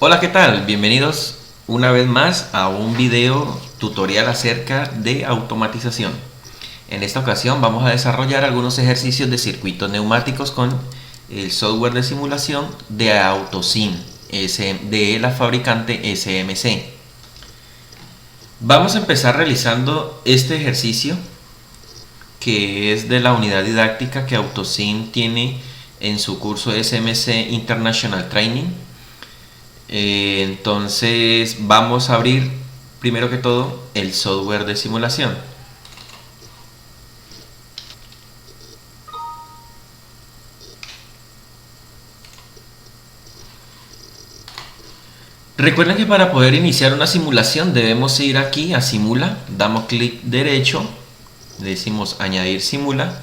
Hola, ¿qué tal? Bienvenidos una vez más a un video tutorial acerca de automatización. En esta ocasión vamos a desarrollar algunos ejercicios de circuitos neumáticos con el software de simulación de AutoSim de la fabricante SMC. Vamos a empezar realizando este ejercicio que es de la unidad didáctica que AutoSim tiene en su curso SMC International Training. Entonces vamos a abrir primero que todo el software de simulación. Recuerden que para poder iniciar una simulación debemos ir aquí a Simula, damos clic derecho, decimos añadir simula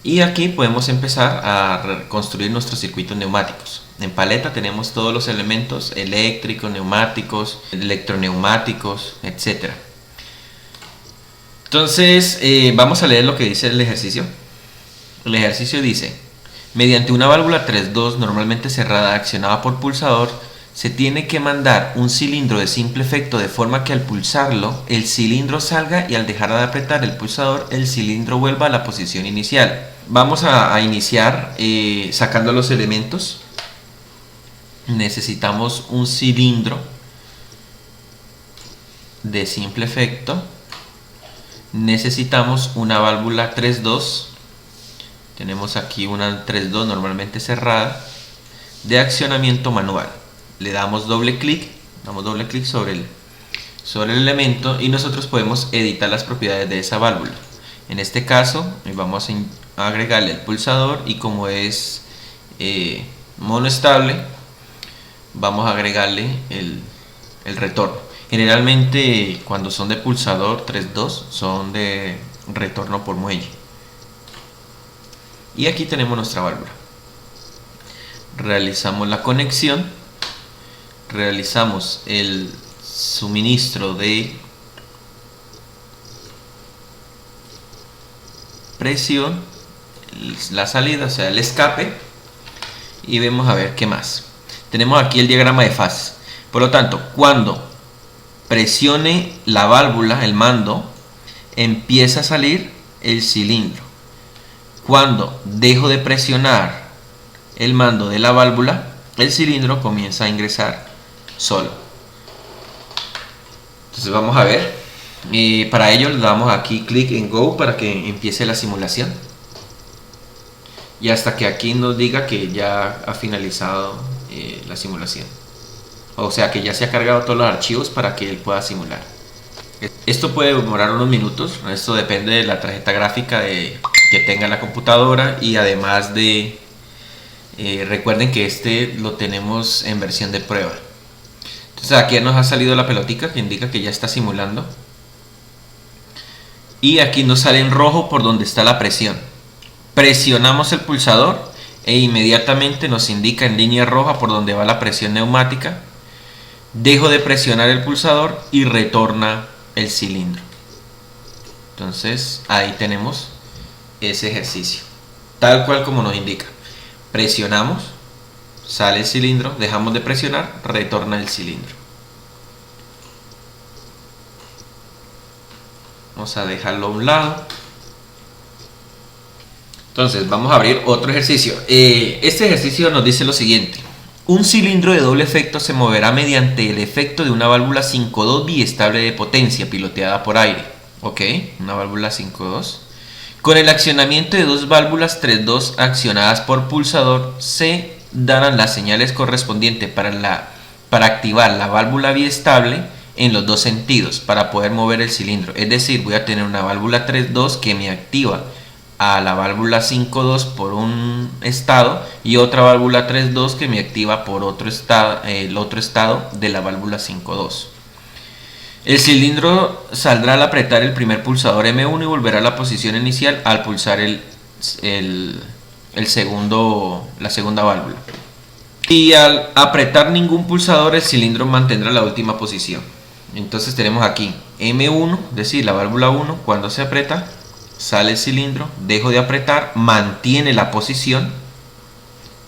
y aquí podemos empezar a construir nuestros circuitos neumáticos. En paleta tenemos todos los elementos eléctricos, neumáticos, electroneumáticos, etc. Entonces vamos a leer lo que dice el ejercicio. El ejercicio dice: mediante una válvula 3.2 normalmente cerrada accionada por pulsador, se tiene que mandar un cilindro de simple efecto de forma que al pulsarlo el cilindro salga y al dejar de apretar el pulsador el cilindro vuelva a la posición inicial. Vamos a iniciar sacando los elementos. Necesitamos un cilindro de simple efecto, necesitamos una válvula 3.2, tenemos aquí una 3.2 normalmente cerrada de accionamiento manual. Le damos doble clic sobre el elemento y nosotros podemos editar las propiedades de esa válvula. En este caso vamos a agregarle el pulsador y como es monoestable, vamos a agregarle el retorno. Generalmente cuando son de pulsador 3.2 son de retorno por muelle. Y aquí tenemos nuestra válvula. Realizamos la conexión, realizamos el suministro de presión, la salida, o sea el escape, y vemos a ver qué más. Tenemos aquí el diagrama de fases. Por lo tanto, cuando presione la válvula, el mando, empieza a salir el cilindro. Cuando dejo de presionar el mando de la válvula, el cilindro comienza a ingresar solo. Entonces vamos a ver. Para ello le damos aquí clic en Go para que empiece la simulación. Y hasta que aquí nos diga que ya ha finalizado la simulación, o sea que ya se ha cargado todos los archivos para que él pueda simular. Esto puede demorar unos minutos, esto depende de la tarjeta gráfica que tenga la computadora y además de recuerden que este lo tenemos en versión de prueba. Entonces aquí nos ha salido la pelotica que indica que ya está simulando y aquí nos sale en rojo por donde está la presión. Presionamos el pulsador e inmediatamente nos indica en línea roja por donde va la presión neumática. Dejo de presionar el pulsador y retorna el cilindro. Entonces ahí tenemos ese ejercicio, tal cual como nos indica. Presionamos, sale el cilindro, dejamos de presionar, retorna el cilindro. Vamos a dejarlo a un lado. Entonces vamos a abrir otro ejercicio. Este ejercicio nos dice lo siguiente: un cilindro de doble efecto se moverá mediante el efecto de una válvula 5.2 biestable de potencia piloteada por aire. Ok, una válvula 5.2. Con el accionamiento de dos válvulas 3.2 accionadas por pulsador, se darán las señales correspondientes para activar la válvula biestable en los dos sentidos para poder mover el cilindro. Es decir, voy a tener una válvula 3.2 que me activa a la válvula 5.2 por un estado y otra válvula 3.2 que me activa por otro estado, el otro estado de la válvula 5.2. El cilindro saldrá al apretar el primer pulsador M1 y volverá a la posición inicial al pulsar la segunda válvula. Y al apretar ningún pulsador el cilindro mantendrá la última posición. Entonces tenemos aquí M1, es decir, la válvula 1, cuando se aprieta sale el cilindro, dejo de apretar, mantiene la posición.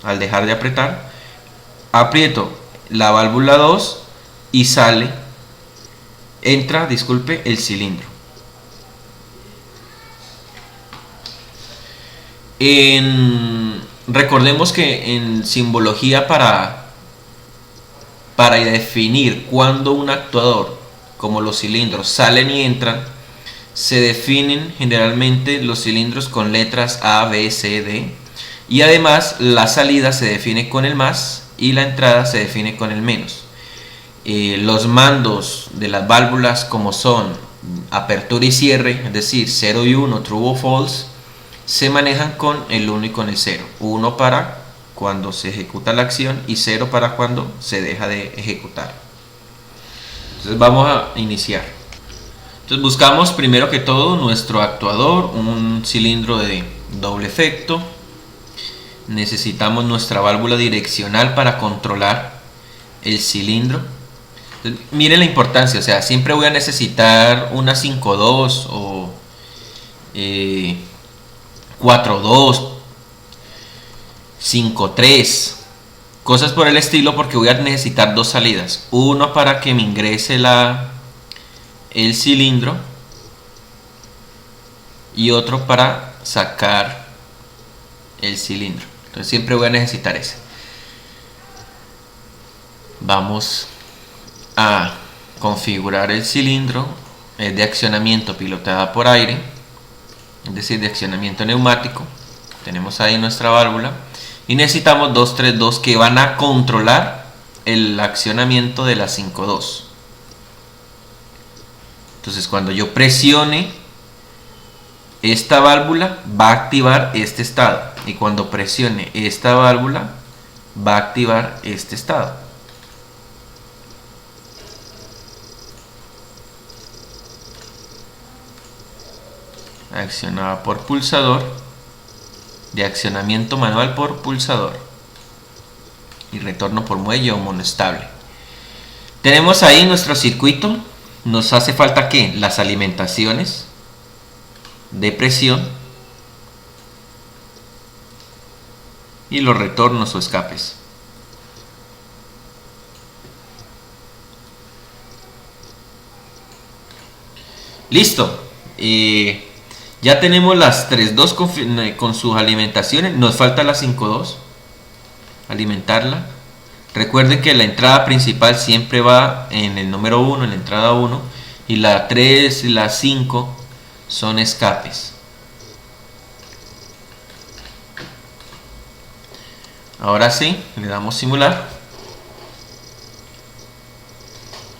Al dejar de apretar, aprieto la válvula 2 y entra, disculpe, el cilindro. Recordemos que en simbología para definir cuando un actuador, como los cilindros, salen y entran, se definen generalmente los cilindros con letras A, B, C, D, y además la salida se define con el más y la entrada se define con el menos. Los mandos de las válvulas, como son apertura y cierre, es decir, 0 y 1, true o false, se manejan con el 1 y con el 0. 1 para cuando se ejecuta la acción y 0 para cuando se deja de ejecutar. Entonces vamos a iniciar. Entonces buscamos primero que todo nuestro actuador, un cilindro de doble efecto. Necesitamos nuestra válvula direccional para controlar el cilindro. Entonces, miren la importancia, o sea, siempre voy a necesitar una 5.2 o 4.2, 5.3, cosas por el estilo, porque voy a necesitar dos salidas. Uno para que me ingrese el cilindro y otro para sacar el cilindro. Entonces siempre voy a necesitar ese. Vamos a configurar el cilindro. Es de accionamiento pilotada por aire, es decir, de accionamiento neumático. Tenemos ahí nuestra válvula y necesitamos 232 que van a controlar el accionamiento de la 5.2. Entonces cuando yo presione esta válvula va a activar este estado, y cuando presione esta válvula va a activar este estado. Accionada por pulsador, de accionamiento manual por pulsador, y retorno por muelle o monoestable. Tenemos ahí nuestro circuito. Nos hace falta que las alimentaciones de presión y los retornos o escapes. Listo. Ya tenemos las 3.2 con sus alimentaciones. Nos falta la 5.2, alimentarla. Recuerden que la entrada principal siempre va en el número 1, en la entrada 1, y la 3 y la 5 son escapes. Ahora sí, le damos simular.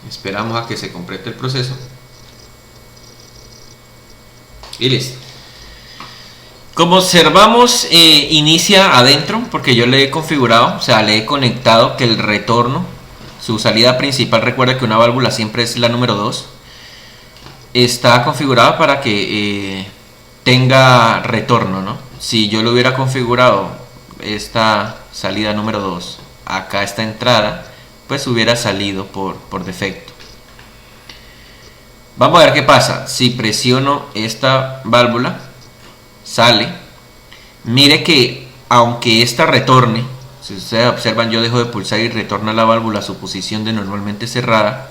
Esperamos a que se complete el proceso. Y listo. Como observamos, inicia adentro porque yo le he configurado, o sea, le he conectado que el retorno, su salida principal, recuerda que una válvula siempre es la número 2, está configurada para que tenga retorno, ¿no? Si yo lo hubiera configurado esta salida número 2, acá esta entrada, pues hubiera salido por defecto. Vamos a ver qué pasa. Si presiono esta válvula, sale. Mire que aunque esta retorne, si ustedes observan, yo dejo de pulsar y retorna la válvula a su posición de normalmente cerrada,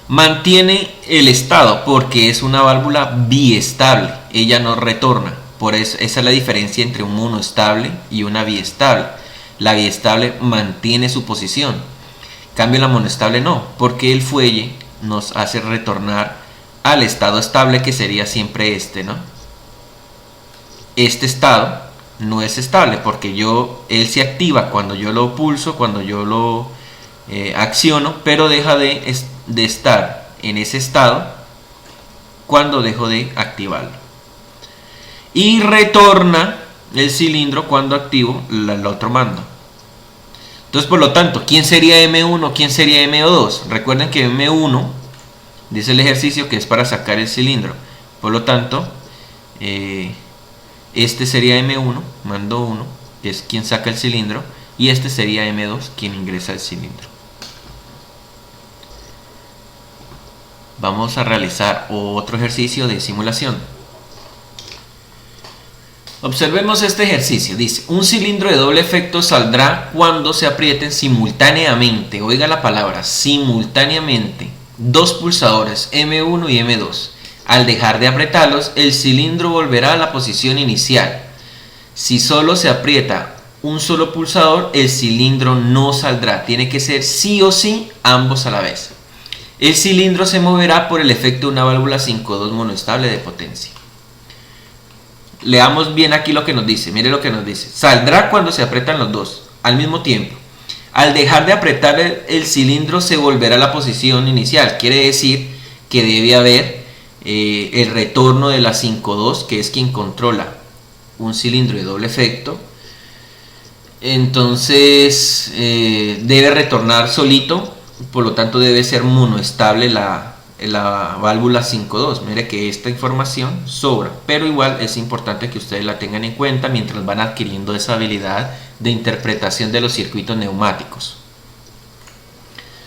mantiene el estado porque es una válvula biestable. Ella no retorna. Por eso, esa es la diferencia entre un monoestable y una biestable. La biestable mantiene su posición. En cambio, la monoestable no, porque el fuelle nos hace retornar al estado estable, que sería siempre este, ¿no? Este estado no es estable porque él se activa cuando yo lo pulso, cuando yo lo acciono, pero deja de estar en ese estado cuando dejo de activarlo. Y retorna el cilindro cuando activo el otro mando. Entonces, por lo tanto, ¿quién sería M1? ¿Quién sería M2? Recuerden que M1 dice el ejercicio que es para sacar el cilindro. Por lo tanto, este sería M1, mando 1, que es quien saca el cilindro, y este sería M2, quien ingresa el cilindro. Vamos a realizar otro ejercicio de simulación. Observemos este ejercicio. Dice, un cilindro de doble efecto saldrá cuando se aprieten simultáneamente, oiga la palabra, simultáneamente, dos pulsadores M1 y M2. Al dejar de apretarlos, el cilindro volverá a la posición inicial. Si solo se aprieta un solo pulsador, el cilindro no saldrá. Tiene que ser sí o sí ambos a la vez. El cilindro se moverá por el efecto de una válvula 5.2 monoestable de potencia. Leamos bien aquí lo que nos dice. Mire lo que nos dice. Saldrá cuando se apretan los dos al mismo tiempo. Al dejar de apretar el cilindro se volverá a la posición inicial. Quiere decir que debe haber el retorno de la 5.2, que es quien controla un cilindro de doble efecto. Entonces debe retornar solito. Por lo tanto debe ser monoestable la válvula 5.2. Mire que esta información sobra, pero igual es importante que ustedes la tengan en cuenta mientras van adquiriendo esa habilidad de interpretación de los circuitos neumáticos.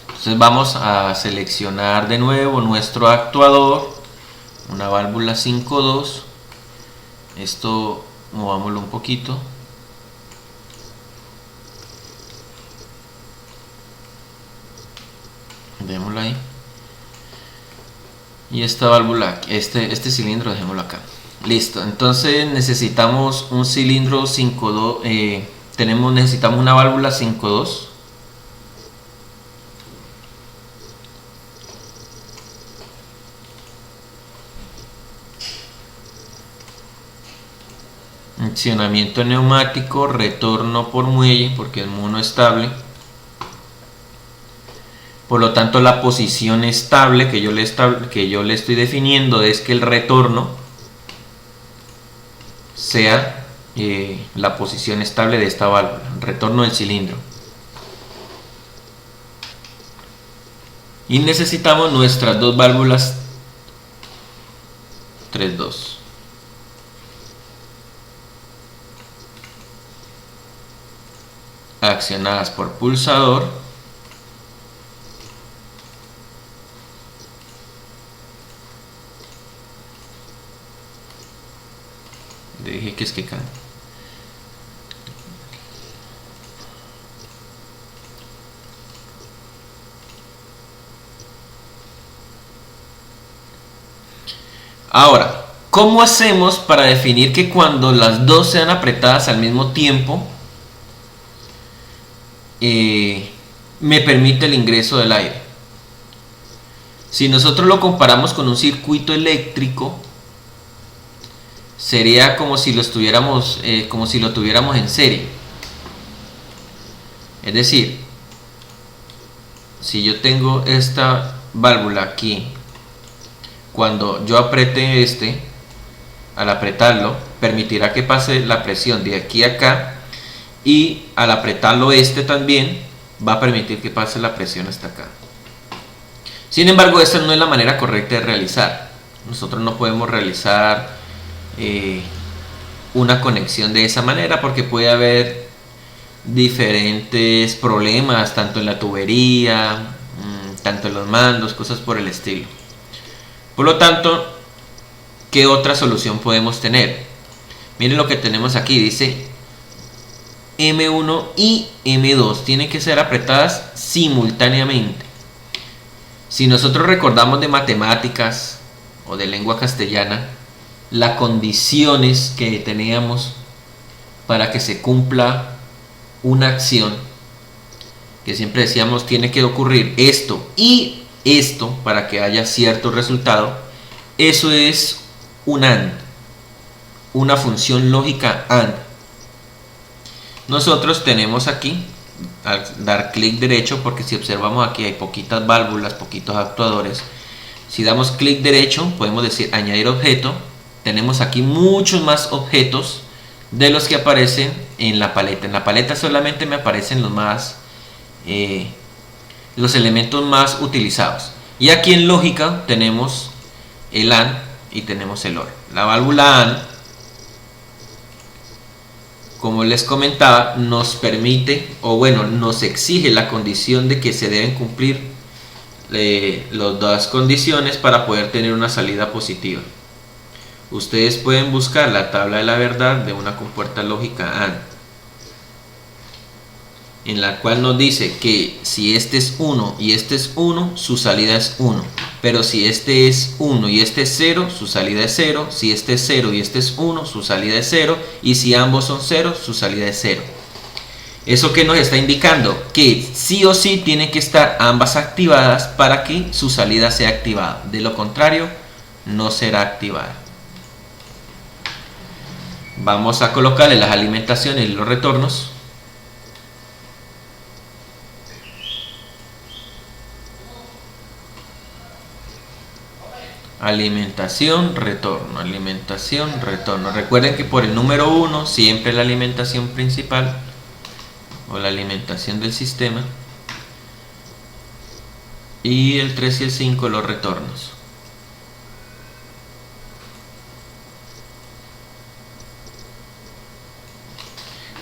Entonces vamos a seleccionar de nuevo nuestro actuador, una válvula 5.2. Esto movámoslo un poquito. Démoslo ahí. Y esta válvula, este cilindro, dejémoslo acá. Listo, entonces necesitamos un cilindro 5.2, necesitamos una válvula 5.2. Accionamiento neumático, retorno por muelle, porque es monoestable. Por lo tanto, la posición estable que yo le estoy definiendo es que el retorno sea la posición estable de esta válvula, retorno del cilindro. Y necesitamos nuestras dos válvulas 3.2. Accionadas por pulsador. Dije que es que cae. Ahora, ¿cómo hacemos para definir que cuando las dos sean apretadas al mismo tiempo me permite el ingreso del aire? Si nosotros lo comparamos con un circuito eléctrico, sería como si lo tuviéramos en serie. Es decir, si yo tengo esta válvula aquí, cuando yo apriete al apretarlo, permitirá que pase la presión de aquí a acá, y al apretarlo también va a permitir que pase la presión hasta acá. Sin embargo, esta no es la manera correcta de realizar. Nosotros no podemos realizar una conexión de esa manera porque puede haber diferentes problemas tanto en la tubería, tanto en los mandos, cosas por el estilo. Por lo tanto, ¿qué otra solución podemos tener? Miren lo que tenemos aquí, dice M1 y M2 tienen que ser apretadas simultáneamente. Si nosotros recordamos de matemáticas o de lengua castellana, las condiciones que teníamos para que se cumpla una acción, que siempre decíamos tiene que ocurrir esto y esto para que haya cierto resultado, eso es un AND, una función lógica AND. Nosotros tenemos aquí, al dar clic derecho, porque si observamos aquí hay poquitas válvulas, poquitos actuadores, si damos clic derecho podemos decir añadir objeto. Tenemos aquí muchos más objetos de los que aparecen en la paleta. En la paleta solamente me aparecen los elementos más utilizados. Y aquí en lógica tenemos el AND y tenemos el OR. La válvula AND, como les comentaba, nos permite, o bueno, nos exige la condición de que se deben cumplir las dos condiciones para poder tener una salida positiva. Ustedes pueden buscar la tabla de la verdad de una compuerta lógica AND, en la cual nos dice que si este es 1 y este es 1, su salida es 1. Pero si este es 1 y este es 0, su salida es 0. Si este es 0 y este es 1, su salida es 0. Y si ambos son 0, su salida es 0. ¿Eso qué nos está indicando? Que sí o sí tienen que estar ambas activadas para que su salida sea activada. De lo contrario, no será activada. Vamos a colocarle las alimentaciones y los retornos. Alimentación, retorno, alimentación, retorno. Recuerden que por el número 1 siempre la alimentación principal o la alimentación del sistema, y el 3 y el 5 los retornos.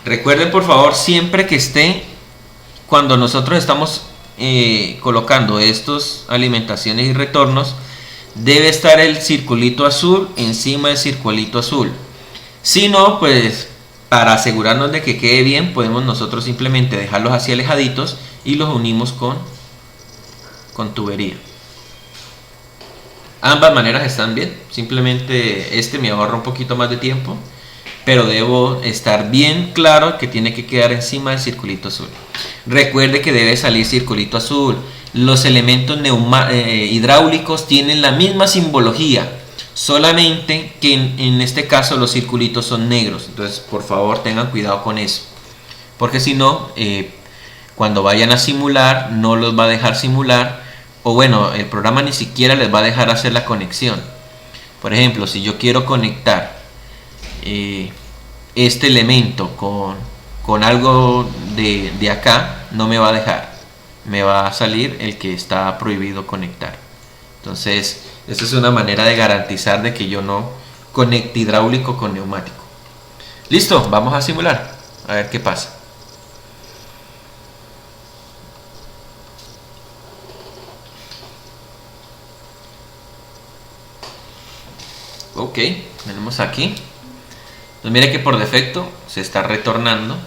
Recuerden por favor siempre que esté, cuando nosotros estamos colocando estos alimentaciones y retornos, debe estar el circulito azul encima del circulito azul. Si no, pues para asegurarnos de que quede bien, podemos nosotros simplemente dejarlos así alejaditos y los unimos con tubería. Ambas maneras están bien, simplemente este me ahorra un poquito más de tiempo, pero debo estar bien claro que tiene que quedar encima del circulito azul. Recuerde que debe salir circulito azul. Los elementos hidráulicos tienen la misma simbología, solamente que en este caso los circulitos son negros. Entonces por favor tengan cuidado con eso, porque si no, cuando vayan a simular no los va a dejar simular, o bueno, el programa ni siquiera les va a dejar hacer la conexión. Por ejemplo, si yo quiero conectar este elemento con algo de acá, no me va a dejar, me va a salir el que está prohibido conectar. Entonces esa es una manera de garantizar de que yo no conecte hidráulico con neumático. Listo, vamos a simular a ver qué pasa. Ok, tenemos aquí. Entonces mire que por defecto se está retornando.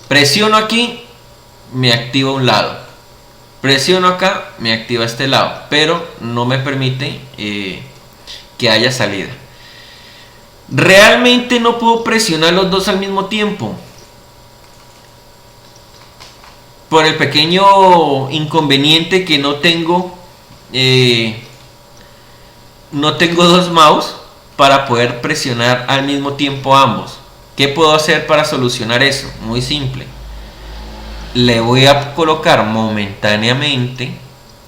Presiono aquí, me activa un lado. Presiono acá, me activa este lado, pero no me permite que haya salida. Realmente no puedo presionar los dos al mismo tiempo, por el pequeño inconveniente que no tengo dos mouse para poder presionar al mismo tiempo ambos. ¿Qué puedo hacer para solucionar eso? Muy simple. Le voy a colocar momentáneamente,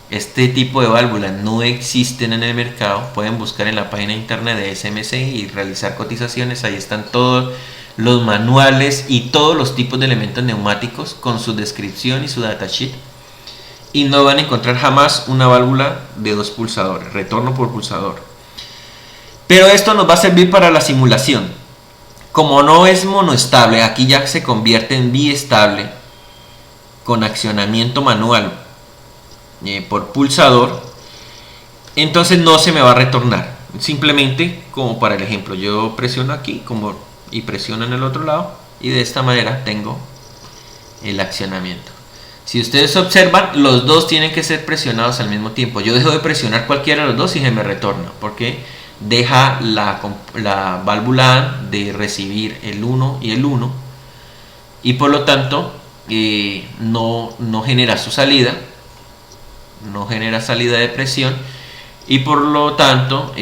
este tipo de válvulas no existen en el mercado. Pueden buscar en la página de internet de SMC y realizar cotizaciones. Ahí están todos los manuales y todos los tipos de elementos neumáticos con su descripción y su datasheet. Y no van a encontrar jamás una válvula de 2 pulsadores, retorno por pulsador. Pero esto nos va a servir para la simulación. Como no es monoestable, aquí ya se convierte en biestable con accionamiento manual por pulsador, entonces no se me va a retornar. Simplemente, como para el ejemplo, yo presiono aquí y presiono en el otro lado, y de esta manera tengo el accionamiento. Si ustedes observan, los dos tienen que ser presionados al mismo tiempo. Yo dejo de presionar cualquiera de los dos y se me retorna, porque deja la válvula de recibir el 1 y el 1, y por lo tanto no genera su salida, no genera salida de presión, y por lo tanto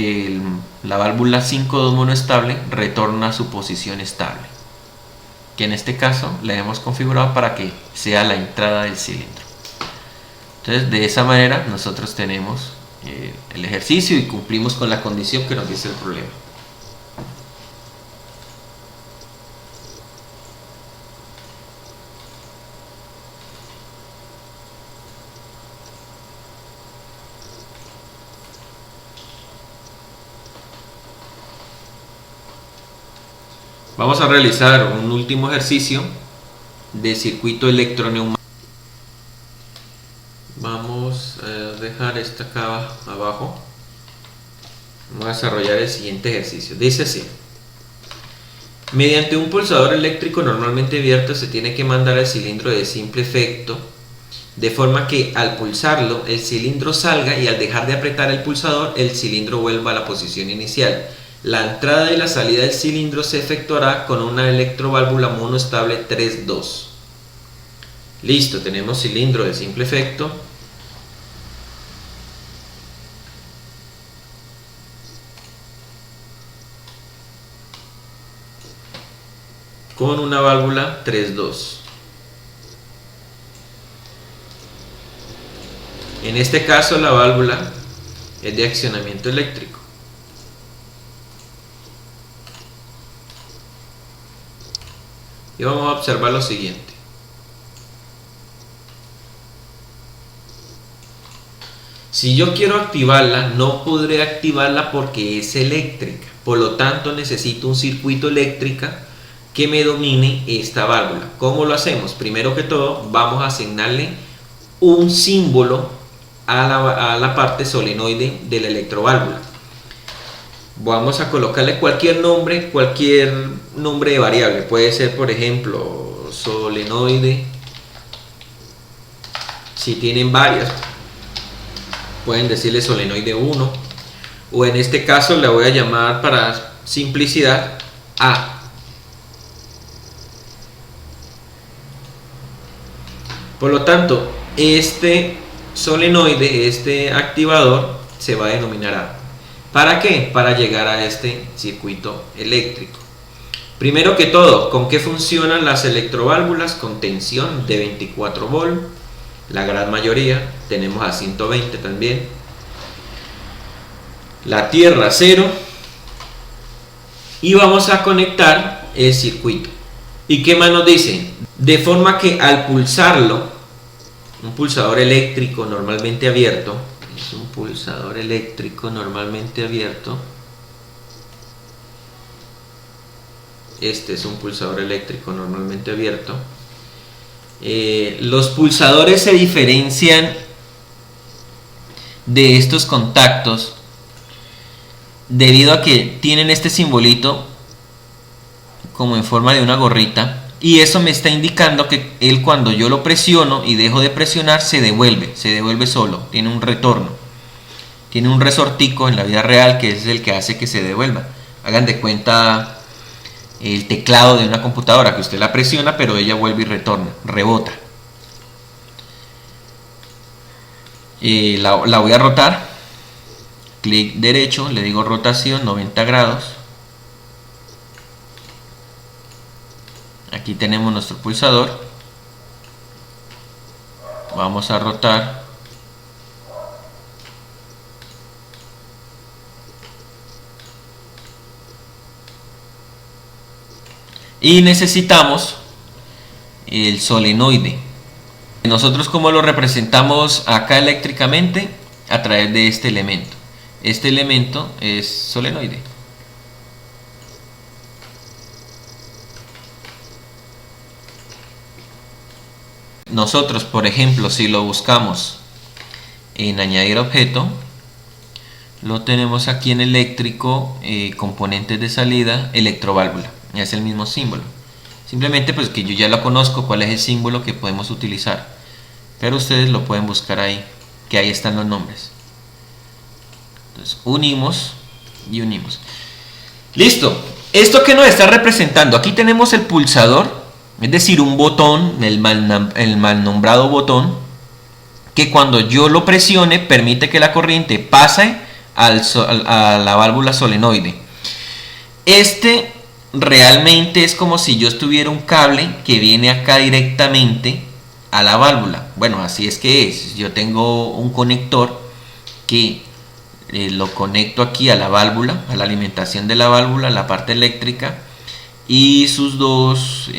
la válvula 5.2 monoestable retorna a su posición estable, que en este caso la hemos configurado para que sea la entrada del cilindro. Entonces de esa manera nosotros tenemos el ejercicio y cumplimos con la condición que nos dice el problema. Vamos a realizar un último ejercicio de circuito electroneumático. Vamos a dejar esta acá abajo. Vamos a desarrollar el siguiente ejercicio. Dice así: mediante un pulsador eléctrico normalmente abierto se tiene que mandar al cilindro de simple efecto, de forma que al pulsarlo el cilindro salga y al dejar de apretar el pulsador el cilindro vuelva a la posición inicial. La entrada y la salida del cilindro se efectuará con una electroválvula monoestable 3-2. Listo, tenemos cilindro de simple efecto. Con una válvula 3-2. En este caso la válvula es de accionamiento eléctrico. Y vamos a observar lo siguiente. Si yo quiero activarla, no podré activarla porque es eléctrica. Por lo tanto, necesito un circuito eléctrico que me domine esta válvula. ¿Cómo lo hacemos? Primero que todo, vamos a asignarle un símbolo a la parte solenoide de la electroválvula. Vamos a colocarle cualquier nombre de variable. Puede ser, por ejemplo, solenoide. Si tienen varias, pueden decirle solenoide 1, o en este caso le voy a llamar, para simplicidad, A. Por lo tanto, este solenoide, este activador, se va a denominar A. ¿Para qué? Para llegar a este circuito eléctrico. Primero que todo, ¿con qué funcionan las electroválvulas? Con tensión de 24 volt, la gran mayoría. Tenemos a 120 también. La tierra 0. Y vamos a conectar el circuito. ¿Y qué más nos dice? De forma que al pulsarlo, un pulsador eléctrico normalmente abierto, es un pulsador eléctrico normalmente abierto. Este es un pulsador eléctrico normalmente abierto. Los pulsadores se diferencian de estos contactos debido a que tienen este simbolito como en forma de una gorrita, y eso me está indicando que él, cuando yo lo presiono y dejo de presionar, se devuelve solo, tiene un retorno, tiene un resortico en la vida real que es el que hace que se devuelva. Hagan de cuenta el teclado de una computadora, que usted la presiona pero ella vuelve y retorna, rebota. La voy a rotar, clic derecho, le digo rotación 90 grados. Aquí tenemos nuestro pulsador. Vamos a rotar. Y necesitamos el solenoide. Nosotros, ¿cómo lo representamos acá eléctricamente? A través de este elemento. Este elemento es solenoide. Nosotros, por ejemplo, si lo buscamos en añadir objeto, lo tenemos aquí en eléctrico, componentes de salida, electroválvula. Es el mismo símbolo. Simplemente pues que yo ya lo conozco, cuál es el símbolo que podemos utilizar. Pero ustedes lo pueden buscar ahí, que ahí están los nombres. Entonces unimos y unimos. Listo. Esto que nos está representando, aquí tenemos el pulsador, es decir, un botón, el mal nombrado botón, que cuando yo lo presione permite que la corriente pase a la válvula solenoide. Este realmente es como si yo tuviera un cable que viene acá directamente a la válvula. Bueno, así es que es. Yo tengo un conector que lo conecto aquí a la válvula, a la alimentación de la válvula, la parte eléctrica, y sus dos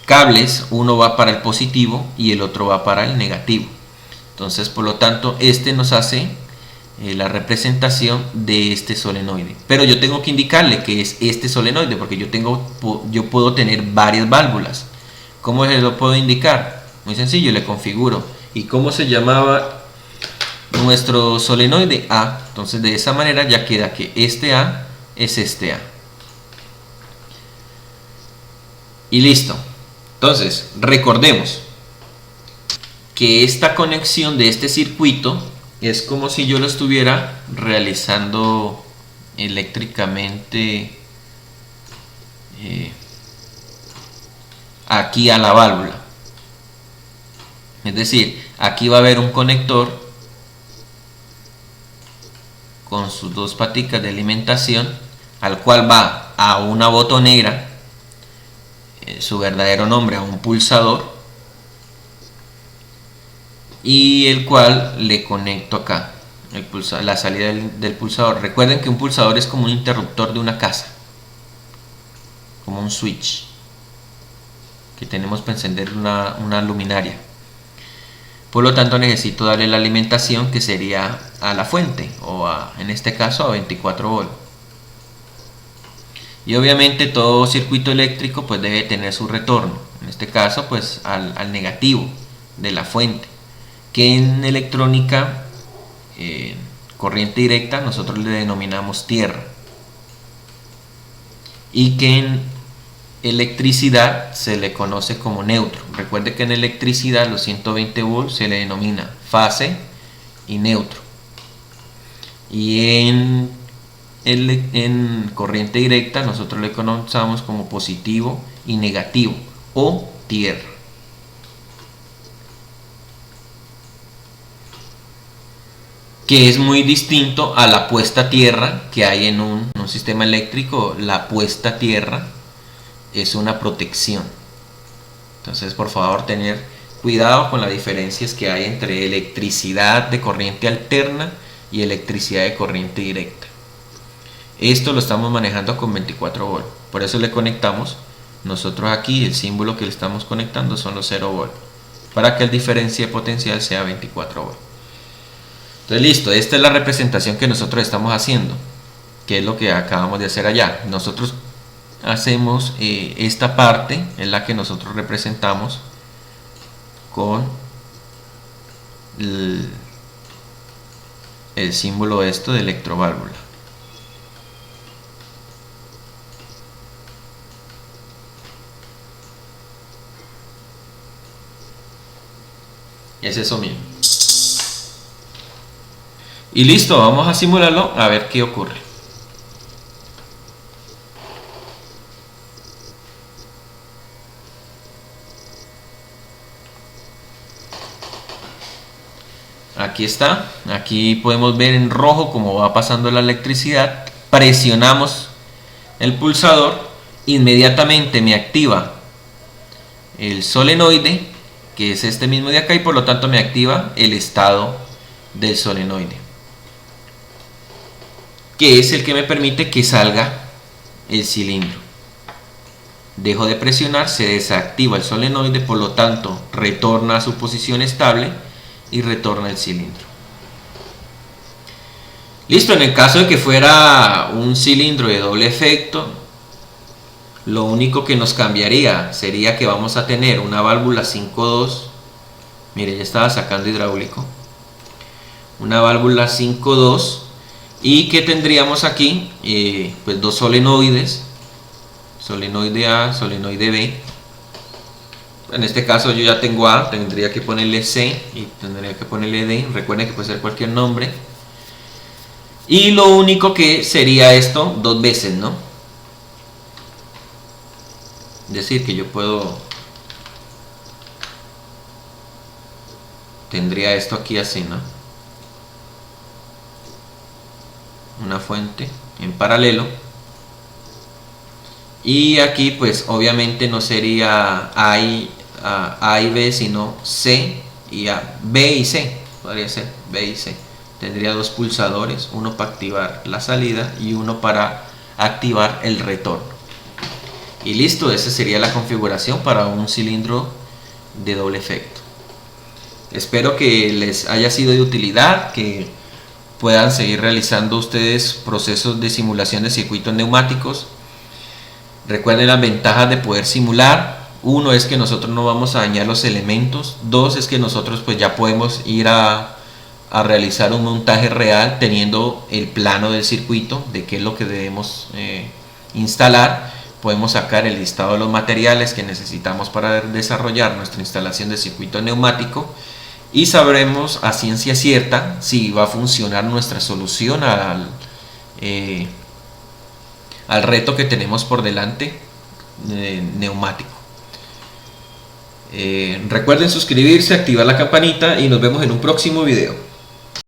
cables, uno va para el positivo y el otro va para el negativo. Entonces, por lo tanto, este nos hace la representación de este solenoide. Pero yo tengo que indicarle que es este solenoide, porque yo puedo tener varias válvulas. ¿Cómo se lo puedo indicar? Muy sencillo, le configuro. ¿Y cómo se llamaba nuestro solenoide A. Entonces de esa manera ya queda que este A es este A. Y listo. Entonces recordemos que esta conexión de este circuito es como si yo lo estuviera realizando eléctricamente aquí a la válvula. Es decir, aquí va a haber un conector con sus dos paticas de alimentación, al cual va a una botonera, su verdadero nombre, a un pulsador, y el cual le conecto acá la salida del pulsador. Recuerden que un pulsador es como un interruptor de una casa, como un switch que tenemos para encender una luminaria. Por lo tanto necesito darle la alimentación, que sería a la fuente, o en este caso a 24 volts. Y obviamente todo circuito eléctrico pues debe tener su retorno, en este caso pues al negativo de la fuente, que en electrónica, corriente directa, nosotros le denominamos tierra, y que en electricidad se le conoce como neutro. Recuerde que en electricidad los 120 volts se le denomina fase y neutro, y en corriente directa nosotros le conocemos como positivo y negativo, o tierra. Que es muy distinto a la puesta a tierra que hay en un sistema eléctrico. La puesta a tierra es una protección. Entonces, por favor, tener cuidado con las diferencias que hay entre electricidad de corriente alterna y electricidad de corriente directa. Esto lo estamos manejando con 24 volts. Por eso le conectamos nosotros aquí, el símbolo que le estamos conectando son los 0 volts, para que el diferencia de potencial sea 24 volts. Entonces listo, esta es la representación que nosotros estamos haciendo, que es lo que acabamos de hacer allá. Nosotros hacemos esta parte, es la que nosotros representamos con el símbolo de electroválvula. Es eso mismo. Y listo, vamos a simularlo a ver qué ocurre. Aquí está, aquí podemos ver en rojo cómo va pasando la electricidad. Presionamos el pulsador, inmediatamente me activa el solenoide, que es este mismo de acá, y por lo tanto me activa el estado del solenoide, que es el que me permite que salga el cilindro. Dejo de presionar, se desactiva el solenoide, por lo tanto retorna a su posición estable y retorna el cilindro. Listo, en el caso de que fuera un cilindro de doble efecto, lo único que nos cambiaría sería que vamos a tener una válvula 5.2. Mire, ya estaba sacando hidráulico. Una válvula 5.2, y que tendríamos aquí pues dos solenoides, solenoide A, solenoide B. En este caso yo ya tengo A, tendría que ponerle C y tendría que ponerle D. Recuerden que puede ser cualquier nombre. Y lo único que sería esto dos veces, ¿no? Es decir, que yo tendría esto aquí así, ¿no? Una fuente en paralelo. Y aquí pues obviamente no sería A y B, sino C y A. B y C, podría ser B y C. Tendría dos pulsadores, uno para activar la salida y uno para activar el retorno. Y listo, esa sería la configuración para un cilindro de doble efecto. Espero que les haya sido de utilidad, que puedan seguir realizando ustedes procesos de simulación de circuitos neumáticos. Recuerden las ventajas de poder simular. Uno es que nosotros no vamos a dañar los elementos. Dos es que nosotros pues ya podemos ir a a realizar un montaje real teniendo el plano del circuito de qué es lo que debemos instalar. Podemos sacar el listado de los materiales que necesitamos para desarrollar nuestra instalación de circuito neumático y sabremos a ciencia cierta si va a funcionar nuestra solución al reto que tenemos por delante neumático. Recuerden suscribirse, activar la campanita y nos vemos en un próximo video.